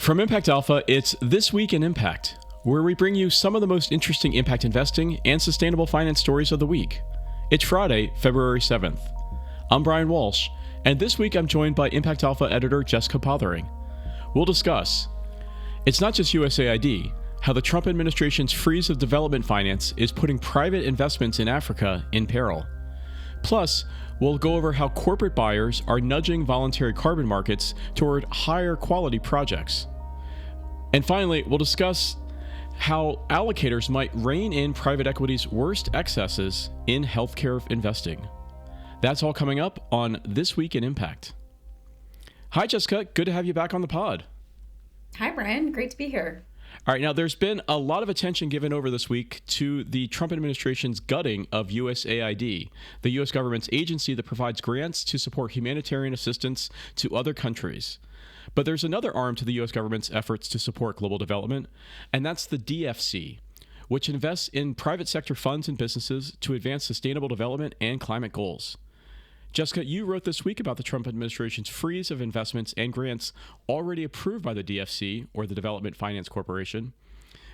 From Impact Alpha, it's This Week in Impact, where we bring you some of the most interesting impact investing and sustainable finance stories of the week. It's Friday, February 7th. I'm Brian Walsh, and this week I'm joined by Impact Alpha editor Jessica Pothering. We'll discuss, it's not just USAID, how the Trump administration's freeze of development finance is putting private investments in Africa in peril. Plus, we'll go over how corporate buyers are nudging voluntary carbon markets toward higher quality projects. And finally, we'll discuss how allocators might rein in private equity's worst excesses in healthcare investing. That's all coming up on This Week in Impact. Hi, Jessica. Good to have you back on the pod. Hi, Brian. Great to be here. All right, now there's been a lot of attention given over this week to the Trump administration's gutting of USAID, the U.S. government's agency that provides grants to support humanitarian assistance to other countries. But there's another arm to the U.S. government's efforts to support global development, and that's the DFC, which invests in private sector funds and businesses to advance sustainable development and climate goals. Jessica, you wrote this week about the Trump administration's freeze of investments and grants already approved by the DFC, or the Development Finance Corporation.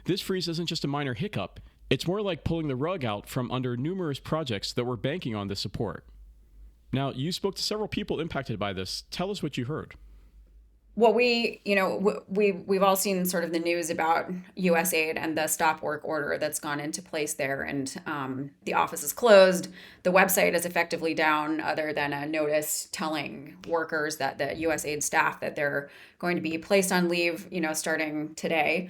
This freeze isn't just a minor hiccup. It's more like pulling the rug out from under numerous projects that were banking on this support. Now, you spoke to several people impacted by this. Tell us what you heard. Well, we've all seen sort of the news about USAID and the stop work order that's gone into place there, and the office is closed. The website is effectively down, other than a notice telling workers that the USAID staff that they're going to be placed on leave, starting today.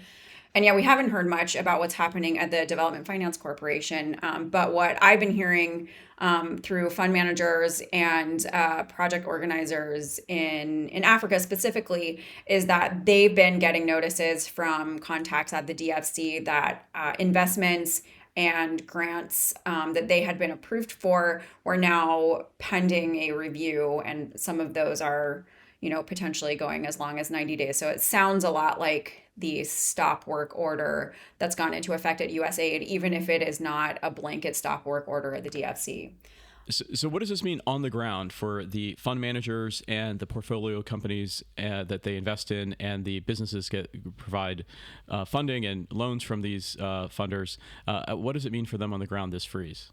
And yeah, we haven't heard much about what's happening at the Development Finance Corporation. But what I've been hearing through fund managers and project organizers in Africa specifically is that they've been getting notices from contacts at the DFC that investments and grants that they had been approved for were now pending a review. And some of those are, potentially going as long as 90 days. So it sounds a lot like the stop work order that's gone into effect at USAID, even if it is not a blanket stop work order at the DFC. So what does this mean on the ground for the fund managers and the portfolio companies that they invest in, and the businesses provide funding and loans from these funders? What does it mean for them on the ground, this freeze?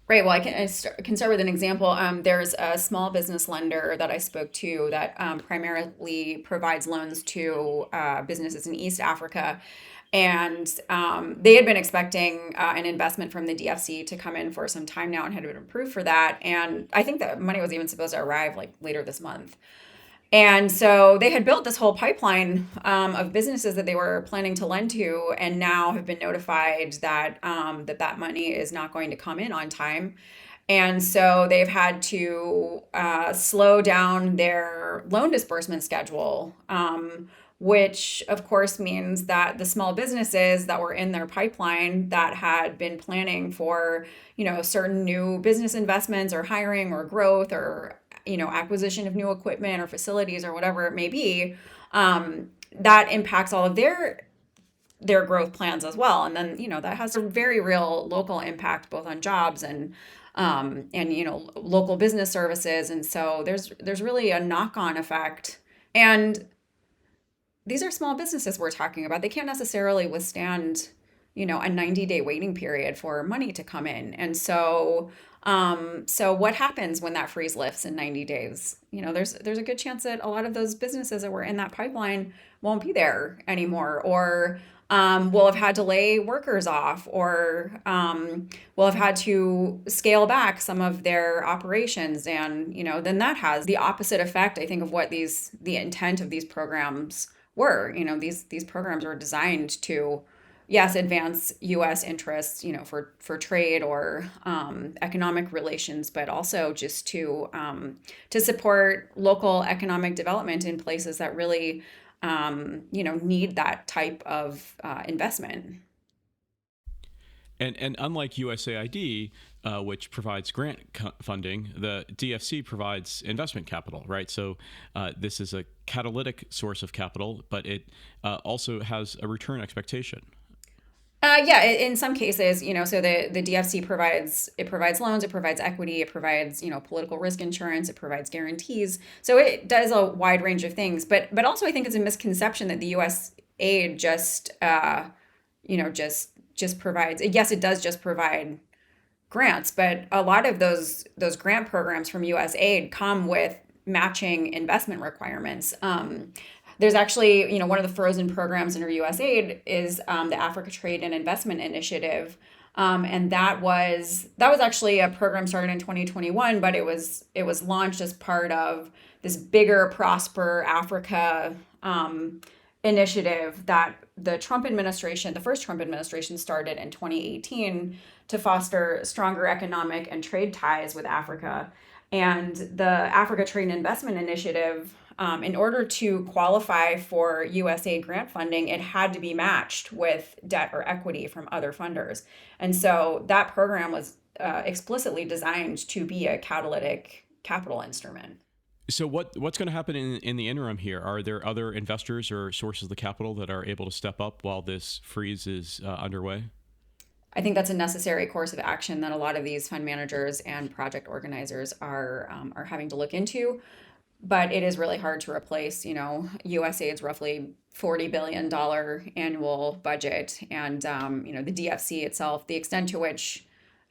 Right. Well, I can start with an example. There's a small business lender that I spoke to that primarily provides loans to businesses in East Africa. And they had been expecting an investment from the DFC to come in for some time now and had been approved for that. And I think that money was even supposed to arrive like later this month. And so they had built this whole pipeline of businesses that they were planning to lend to, and now have been notified that that money is not going to come in on time. And so they've had to slow down their loan disbursement schedule, which of course means that the small businesses that were in their pipeline that had been planning for, certain new business investments or hiring or growth or acquisition of new equipment or facilities or whatever it may be, that impacts all of their growth plans as well. And then, that has a very real local impact, both on jobs and local business services. And so there's really a knock-on effect. And these are small businesses we're talking about. They can't necessarily withstand, a 90-day waiting period for money to come in. And so what happens when that freeze lifts in 90 days? There's a good chance that a lot of those businesses that were in that pipeline won't be there anymore, or will have had to lay workers off, or will have had to scale back some of their operations. And, then that has the opposite effect, I think, of what the intent of these programs were. These programs were designed to, yes, advance U.S. interests, for trade or economic relations, but also just to support local economic development in places that really, need that type of investment. And unlike USAID, which provides grant funding, the DFC provides investment capital, right? So this is a catalytic source of capital, but it also has a return expectation. Yeah, in some cases, so the DFC provides loans, it provides equity, it provides political risk insurance, it provides guarantees. So it does a wide range of things. But also I think it's a misconception that the U.S. aid just provides. Yes, it does just provide grants, but a lot of those grant programs from U.S. aid come with matching investment requirements. There's actually, one of the frozen programs under U.S. aid is the Africa Trade and Investment Initiative, and that was actually a program started in 2021, but it was launched as part of this bigger Prosper Africa initiative that the first Trump administration, started in 2018 to foster stronger economic and trade ties with Africa. And the Africa Trade and Investment Initiative, in order to qualify for USAID grant funding, it had to be matched with debt or equity from other funders. And so that program was explicitly designed to be a catalytic capital instrument. So what's going to happen in the interim here? Are there other investors or sources of the capital that are able to step up while this freeze is underway? I think that's a necessary course of action that a lot of these fund managers and project organizers are having to look into. But it is really hard to replace, USAID's roughly $40 billion annual budget, and the DFC itself, the extent to which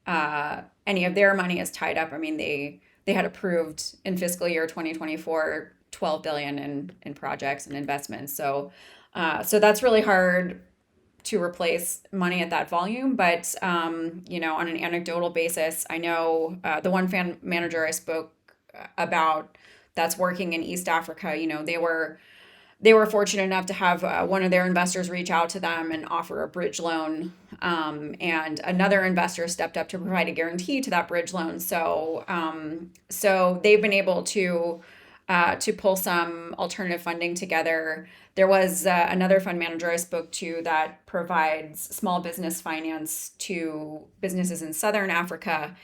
any of their money is tied up. I mean, they had approved in fiscal year 2024 $12 billion in projects and investments. So that's really hard to replace money at that volume. But on an anecdotal basis, I know the one fan manager I spoke about that's working in East Africa, they were fortunate enough to have one of their investors reach out to them and offer a bridge loan, and another investor stepped up to provide a guarantee to that bridge loan. So they've been able to pull some alternative funding together. There was another fund manager I spoke to that provides small business finance to businesses in Southern Africa,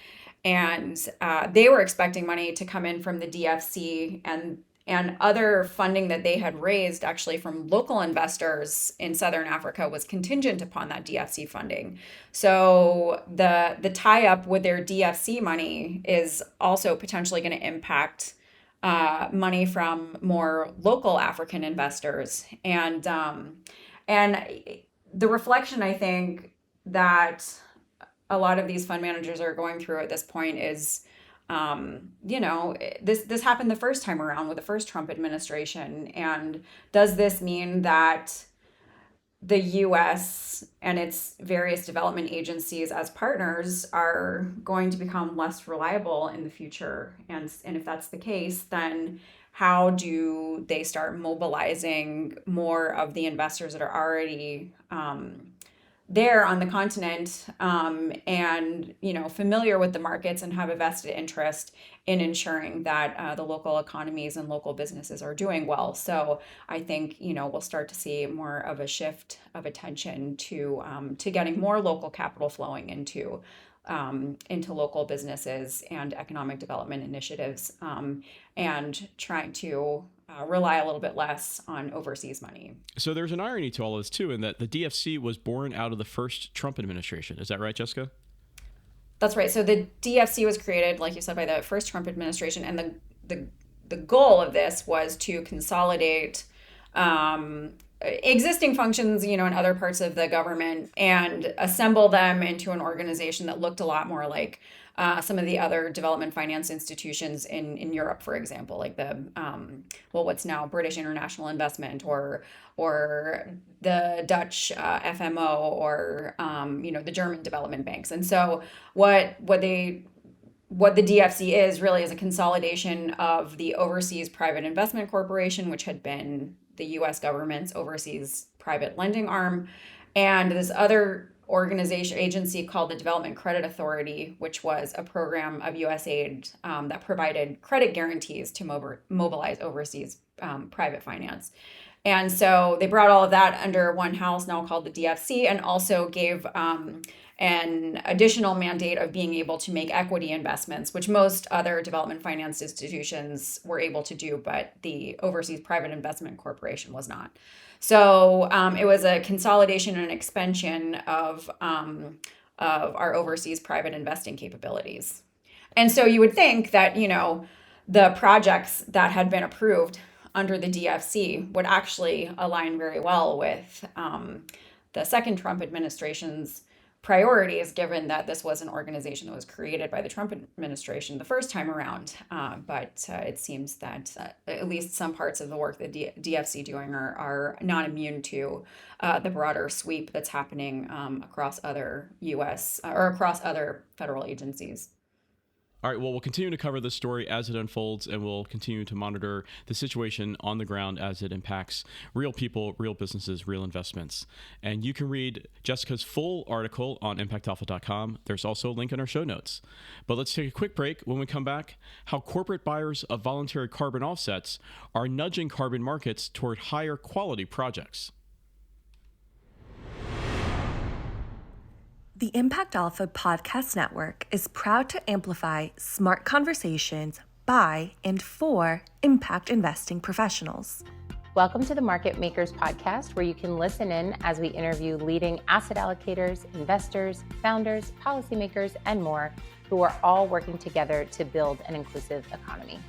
and they were expecting money to come in from the DFC and other funding that they had raised actually from local investors in Southern Africa was contingent upon that DFC funding. So the tie up with their DFC money is also potentially going to impact money from more local African investors. And the reflection I think that a lot of these fund managers are going through at this point is, this happened the first time around with the first Trump administration. And does this mean that the U.S. and its various development agencies as partners are going to become less reliable in the future? And if that's the case, then how do they start mobilizing more of the investors that are already there on the continent, and familiar with the markets and have a vested interest in ensuring that the local economies and local businesses are doing well? So I think we'll start to see more of a shift of attention to getting more local capital flowing into local businesses and economic development initiatives, and trying to rely a little bit less on overseas money. So there's an irony to all of this too, in that the DFC was born out of the first Trump administration. Is that right, Jessica? That's right. So the DFC was created, like you said, by the first Trump administration, and the goal of this was to consolidate existing functions, in other parts of the government and assemble them into an organization that looked a lot more like some of the other development finance institutions in Europe, for example, like what's now British International Investment, or the Dutch FMO, or the German development banks. And so what the DFC is really is a consolidation of the Overseas Private Investment Corporation, which had been the U.S. government's overseas private lending arm, and this other agency called the Development Credit Authority, which was a program of USAID that provided credit guarantees to mobilize overseas private finance. And so they brought all of that under one house, now called the DFC, and also gave an additional mandate of being able to make equity investments, which most other development finance institutions were able to do, but the Overseas Private Investment Corporation was not. So it was a consolidation and expansion of our overseas private investing capabilities. And so you would think that, the projects that had been approved under the DFC would actually align very well with the second Trump administration's priorities, given that this was an organization that was created by the Trump administration the first time around. But it seems that at least some parts of the work that DFC doing are not immune to the broader sweep that's happening across other U.S. or across other federal agencies. All right, well, we'll continue to cover this story as it unfolds, and we'll continue to monitor the situation on the ground as it impacts real people, real businesses, real investments. And you can read Jessica's full article on impactalpha.com. There's also a link in our show notes. But let's take a quick break. When we come back, how corporate buyers of voluntary carbon offsets are nudging carbon markets toward higher quality projects. The Impact Alpha Podcast Network is proud to amplify smart conversations by and for impact investing professionals. Welcome to the Market Makers Podcast, where you can listen in as we interview leading asset allocators, investors, founders, policymakers, and more, who are all working together to build an inclusive economy.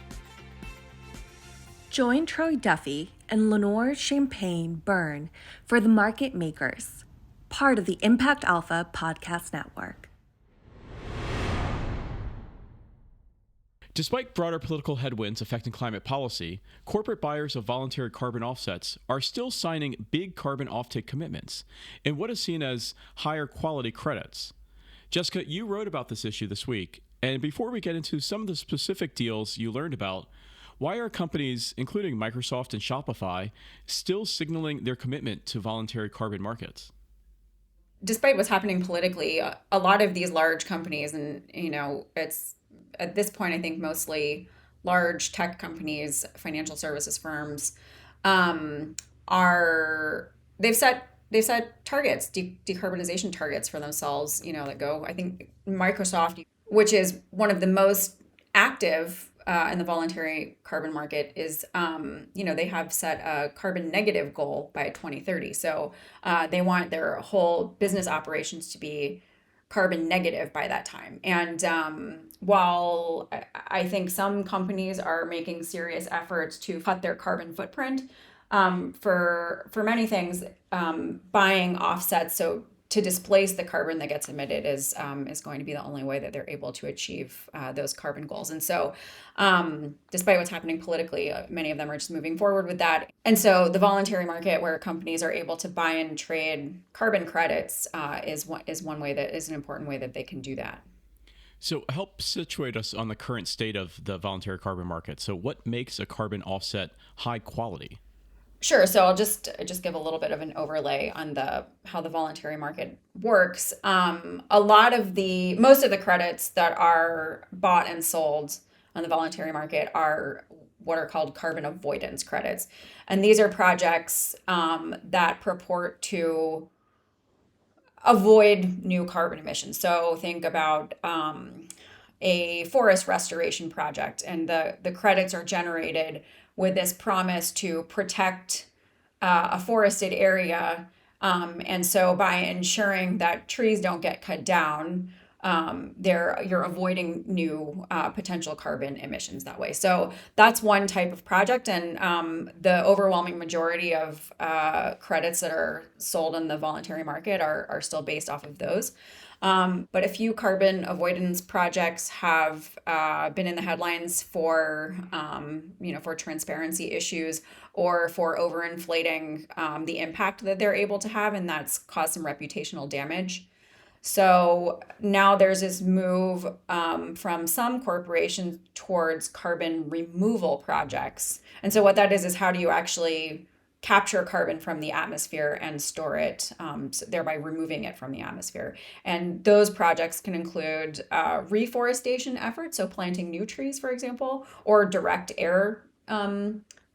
Join Troy Duffy and Lenore Champagne Byrne for the Market Makers, part of the Impact Alpha Podcast Network. Despite broader political headwinds affecting climate policy, corporate buyers of voluntary carbon offsets are still signing big carbon offtake commitments in what is seen as higher quality credits. Jessica, you wrote about this issue this week, and before we get into some of the specific deals you learned about, why are companies, including Microsoft and Shopify, still signaling their commitment to voluntary carbon markets? Despite what's happening politically, a lot of these large companies, and it's at this point, I think mostly large tech companies, financial services firms, they've set targets, decarbonization targets for themselves, that go, I think Microsoft, which is one of the most active in the voluntary carbon market, is, they have set a carbon negative goal by 2030. So they want their whole business operations to be carbon negative by that time. And while I think some companies are making serious efforts to cut their carbon footprint, for many things, buying offsets, so to displace the carbon that gets emitted, is going to be the only way that they're able to achieve those carbon goals. And so despite what's happening politically, many of them are just moving forward with that. And so the voluntary market, where companies are able to buy and trade carbon credits, is one way, that is an important way that they can do that. So help situate us on the current state of the voluntary carbon market. So what makes a carbon offset high quality? Sure. So I'll just give a little bit of an overlay on how the voluntary market works. Most of the credits that are bought and sold on the voluntary market are what are called carbon avoidance credits, and these are projects that purport to avoid new carbon emissions. So think about a forest restoration project, and the credits are generated with this promise to protect a forested area. And so by ensuring that trees don't get cut down, you're avoiding new potential carbon emissions that way. So that's one type of project. And the overwhelming majority of credits that are sold in the voluntary market are still based off of those. But a few carbon avoidance projects have been in the headlines for transparency issues, or for overinflating the impact that they're able to have, and that's caused some reputational damage. So now there's this move from some corporations towards carbon removal projects. And so what that is how do you actually capture carbon from the atmosphere and store it, so thereby removing it from the atmosphere. And those projects can include reforestation efforts, so planting new trees, for example, or direct air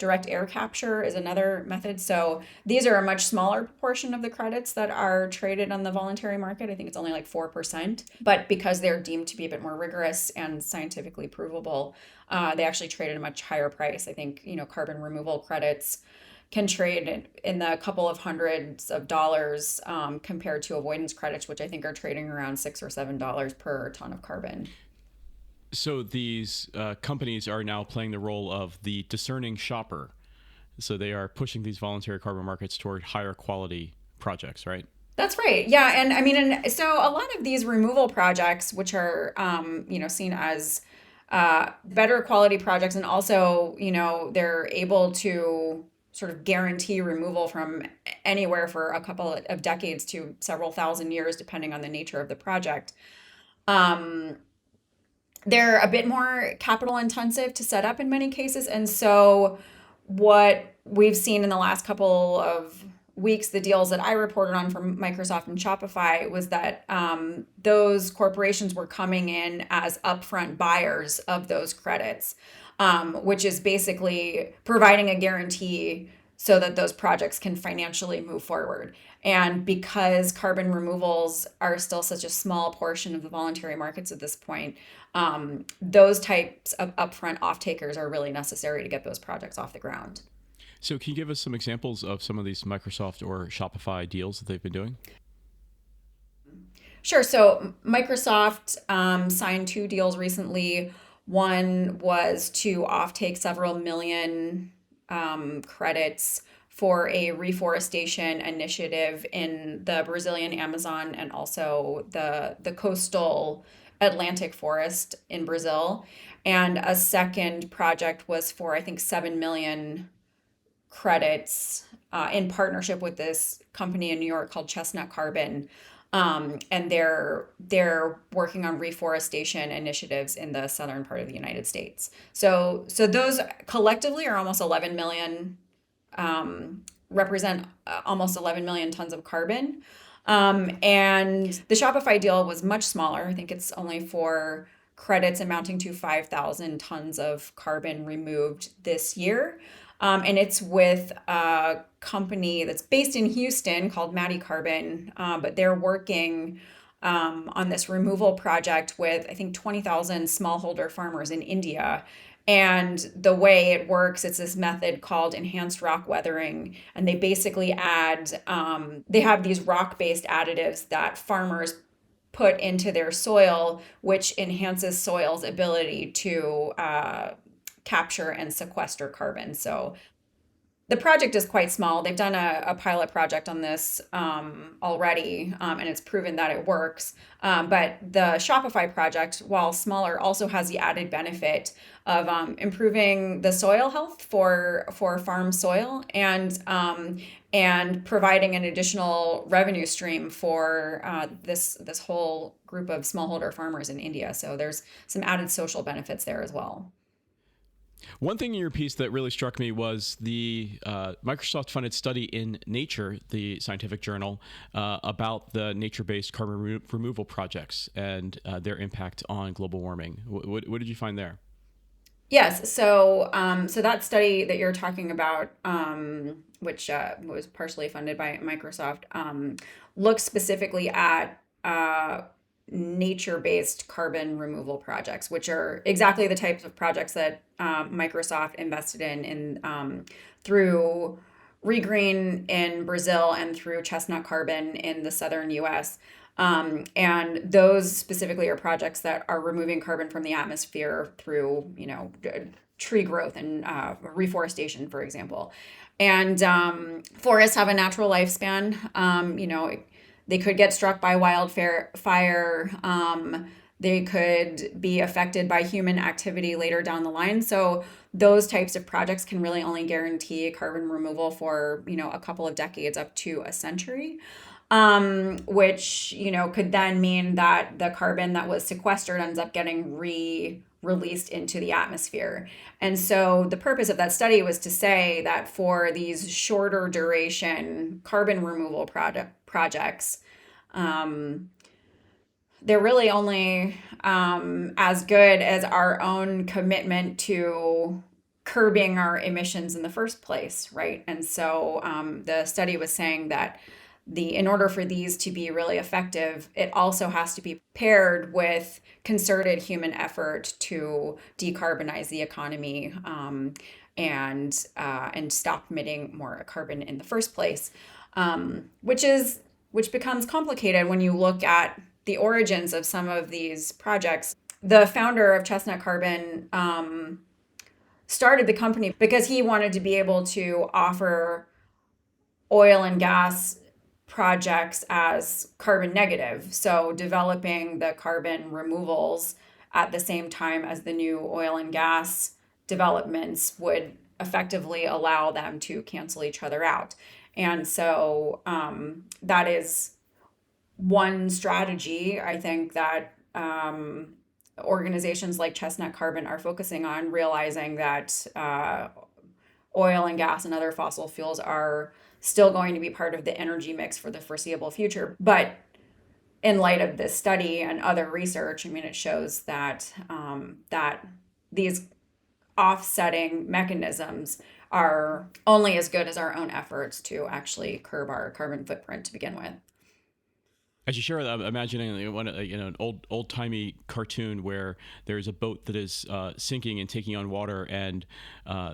direct air capture is another method. So these are a much smaller proportion of the credits that are traded on the voluntary market. I think it's only like 4%. But because they're deemed to be a bit more rigorous and scientifically provable, they actually trade at a much higher price. I think, carbon removal credits can trade in the couple of hundreds of dollars compared to avoidance credits, which I think are trading around $6 or $7 per ton of carbon. So these companies are now playing the role of the discerning shopper. So they are pushing these voluntary carbon markets toward higher quality projects, right? That's right. Yeah. And I mean, and so a lot of these removal projects, which are, seen as better quality projects, and also, they're able to sort of guarantee removal from anywhere for a couple of decades to several thousand years, depending on the nature of the project. They're a bit more capital intensive to set up in many cases. And so what we've seen in the last couple of weeks, the deals that I reported on from Microsoft and Shopify, was that those corporations were coming in as upfront buyers of those credits, which is basically providing a guarantee so that those projects can financially move forward. And because carbon removals are still such a small portion of the voluntary markets at this point, those types of upfront off-takers are really necessary to get those projects off the ground. So can you give us some examples of some of these Microsoft or Shopify deals that they've been doing? Sure. So Microsoft signed 2 deals recently. One was to offtake several million credits for a reforestation initiative in the Brazilian Amazon and also the coastal Atlantic forest in Brazil. And a second project was for, I think, 7 million credits in partnership with this company in New York called Chestnut Carbon. And they're working on reforestation initiatives in the southern part of the United States. So those collectively are almost 11 million, represent almost 11 million tons of carbon. And the Shopify deal was much smaller. I think it's only for credits amounting to 5,000 tons of carbon removed this year. And it's with a company that's based in Houston called Maddie Carbon, but they're working on this removal project with, I think, 20,000 smallholder farmers in India. And the way it works, it's this method called enhanced rock weathering. And they basically they have these rock-based additives that farmers put into their soil, which enhances soil's ability to capture and sequester carbon. So the project is quite small. They've done a pilot project on this already, and it's proven that it works. But the Shopify project, while smaller, also has the added benefit of improving the soil health for farm soil and providing an additional revenue stream for this whole group of smallholder farmers in India. So there's some added social benefits there as well. One thing in your piece that really struck me was the Microsoft-funded study in Nature, the scientific journal, about the nature-based carbon removal projects and their impact on global warming. What did you find there? Yes, so that study that you're talking about, which was partially funded by Microsoft, looks specifically at nature-based carbon removal projects, which are exactly the types of projects that Microsoft invested in through Regreen in Brazil and through Chestnut Carbon in the southern U.S. And those specifically are projects that are removing carbon from the atmosphere through, tree growth and reforestation, for example. And forests have a natural lifespan. They could get struck by wildfire. They could be affected by human activity later down the line. So those types of projects can really only guarantee carbon removal for, a couple of decades up to a century, which, could then mean that the carbon that was sequestered ends up getting released into the atmosphere. And so the purpose of that study was to say that for these shorter duration carbon removal projects, they're really only as good as our own commitment to curbing our emissions in the first place, right? And so the study was saying that in order for these to be really effective, it also has to be paired with concerted human effort to decarbonize the economy, and stop emitting more carbon in the first place, which becomes complicated when you look at the origins of some of these projects. The founder of Chestnut Carbon started the company because he wanted to be able to offer oil and gas projects as carbon negative. So developing the carbon removals at the same time as the new oil and gas developments would effectively allow them to cancel each other out. And so that is one strategy, I think, that organizations like Chestnut Carbon are focusing on, realizing that oil and gas and other fossil fuels are still going to be part of the energy mix for the foreseeable future. But in light of this study and other research, I mean, it shows that that these offsetting mechanisms are only as good as our own efforts to actually curb our carbon footprint to begin with. As you share, I'm imagining an old timey cartoon where there's a boat that is sinking and taking on water, and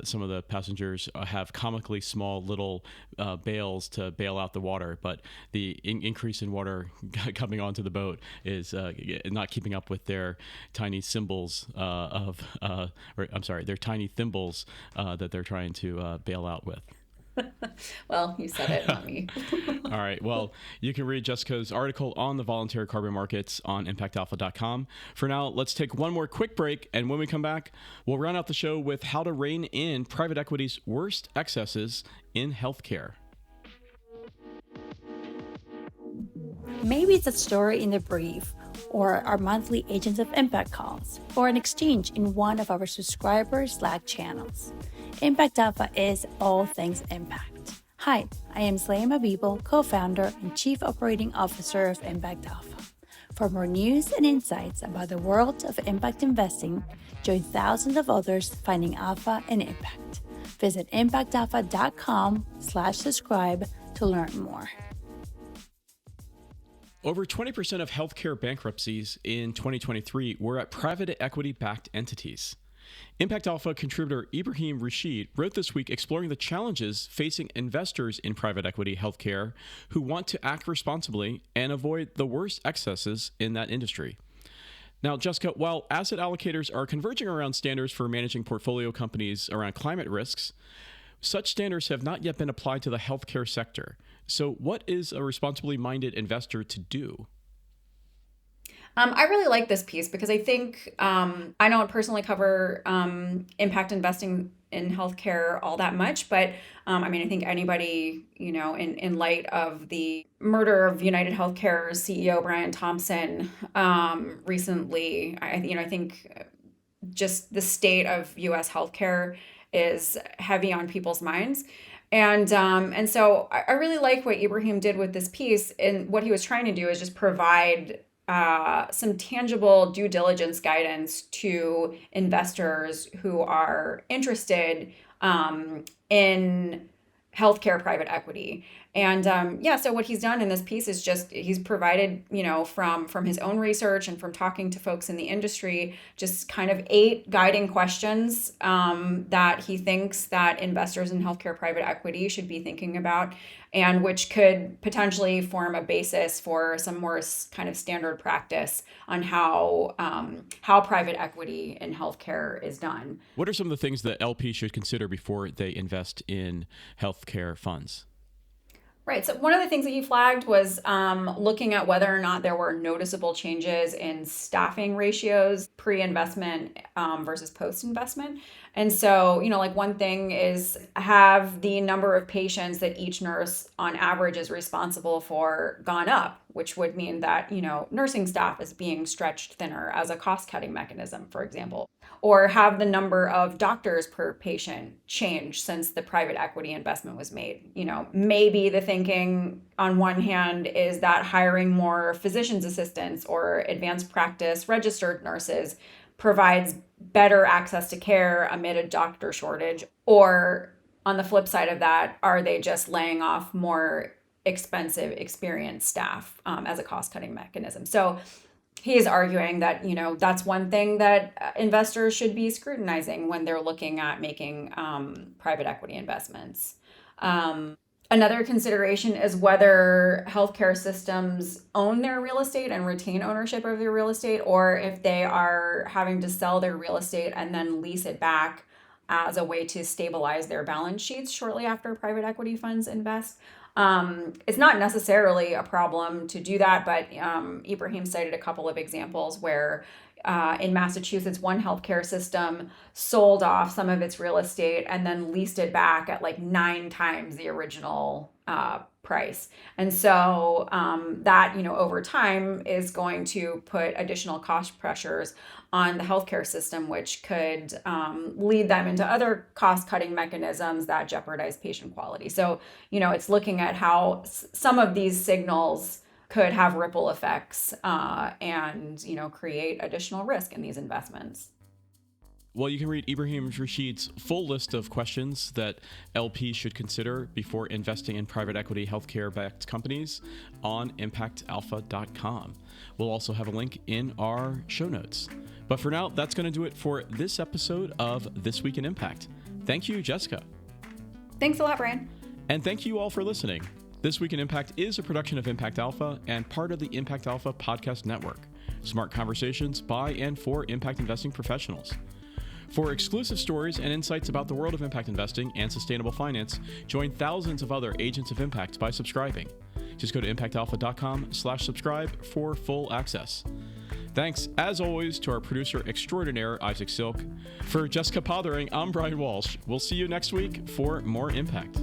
some of the passengers have comically small little bales to bail out the water, but the increase in water coming onto the boat is not keeping up with their tiny symbols their tiny thimbles that they're trying to bail out with. Well, you said it, not me. All right. Well, you can read Jessica's article on the voluntary carbon markets on impactalpha.com. For now, let's take one more quick break. And when we come back, we'll round out the show with how to rein in private equity's worst excesses in healthcare. Maybe it's a story in the brief, or our monthly Agents of Impact calls, or an exchange in one of our subscribers' Slack channels. Impact Alpha is all things impact. Hi, I am Slayma Beeble, co-founder and chief operating officer of Impact Alpha. For more news and insights about the world of impact investing, join thousands of others finding alpha and impact. Visit impactalpha.com/subscribe to learn more. Over 20% of healthcare bankruptcies in 2023 were at private equity-backed entities. Impact Alpha contributor Ibrahim Rashid wrote this week exploring the challenges facing investors in private equity healthcare who want to act responsibly and avoid the worst excesses in that industry. Now, Jessica, while asset allocators are converging around standards for managing portfolio companies around climate risks, such standards have not yet been applied to the healthcare sector. So what is a responsibly minded investor to do? I really like this piece because I think I don't personally cover impact investing in healthcare all that much, but I think anybody, in light of the murder of United Healthcare's CEO Brian Thompson recently, I think just the state of U.S. healthcare is heavy on people's minds. And so I really like what Ibrahim did with this piece. And what he was trying to do is just provide some tangible due diligence guidance to investors who are interested in healthcare private equity. And so what he's done in this piece is just he's provided, from his own research and from talking to folks in the industry, just kind of 8 guiding questions that he thinks that investors in healthcare private equity should be thinking about, and which could potentially form a basis for some more kind of standard practice on how private equity in healthcare is done. What are some of the things that LP should consider before they invest in healthcare funds? Right. So one of the things that he flagged was looking at whether or not there were noticeable changes in staffing ratios pre-investment versus post-investment. And so, one thing is have the number of patients that each nurse on average is responsible for gone up, which would mean that, nursing staff is being stretched thinner as a cost-cutting mechanism, for example. Or have the number of doctors per patient change since the private equity investment was made. Maybe the thinking on one hand is that hiring more physician's assistants or advanced practice registered nurses provides better access to care amid a doctor shortage? Or on the flip side of that, are they just laying off more expensive, experienced staff as a cost-cutting mechanism? So he is arguing that, that's one thing that investors should be scrutinizing when they're looking at making private equity investments. Another consideration is whether healthcare systems own their real estate and retain ownership of their real estate, or if they are having to sell their real estate and then lease it back as a way to stabilize their balance sheets shortly after private equity funds invest. It's not necessarily a problem to do that, but Ibrahim cited a couple of examples where in Massachusetts, one healthcare system sold off some of its real estate and then leased it back at like 9 times the original price. And so that, over time is going to put additional cost pressures on the healthcare system, which could lead them into other cost-cutting mechanisms that jeopardize patient quality. So, it's looking at how some of these signals could have ripple effects and, create additional risk in these investments. Well, you can read Ibrahim Rashid's full list of questions that LPs should consider before investing in private equity healthcare-backed companies on impactalpha.com. We'll also have a link in our show notes. But for now, that's going to do it for this episode of This Week in Impact. Thank you, Jessica. Thanks a lot, Brian. And thank you all for listening. This Week in Impact is a production of Impact Alpha and part of the Impact Alpha podcast network. Smart conversations by and for impact investing professionals. For exclusive stories and insights about the world of impact investing and sustainable finance, join thousands of other agents of impact by subscribing. Just go to impactalpha.com/subscribe for full access. Thanks, as always, to our producer extraordinaire, Isaac Silk. For Jessica Pothering, I'm Brian Walsh. We'll see you next week for more Impact.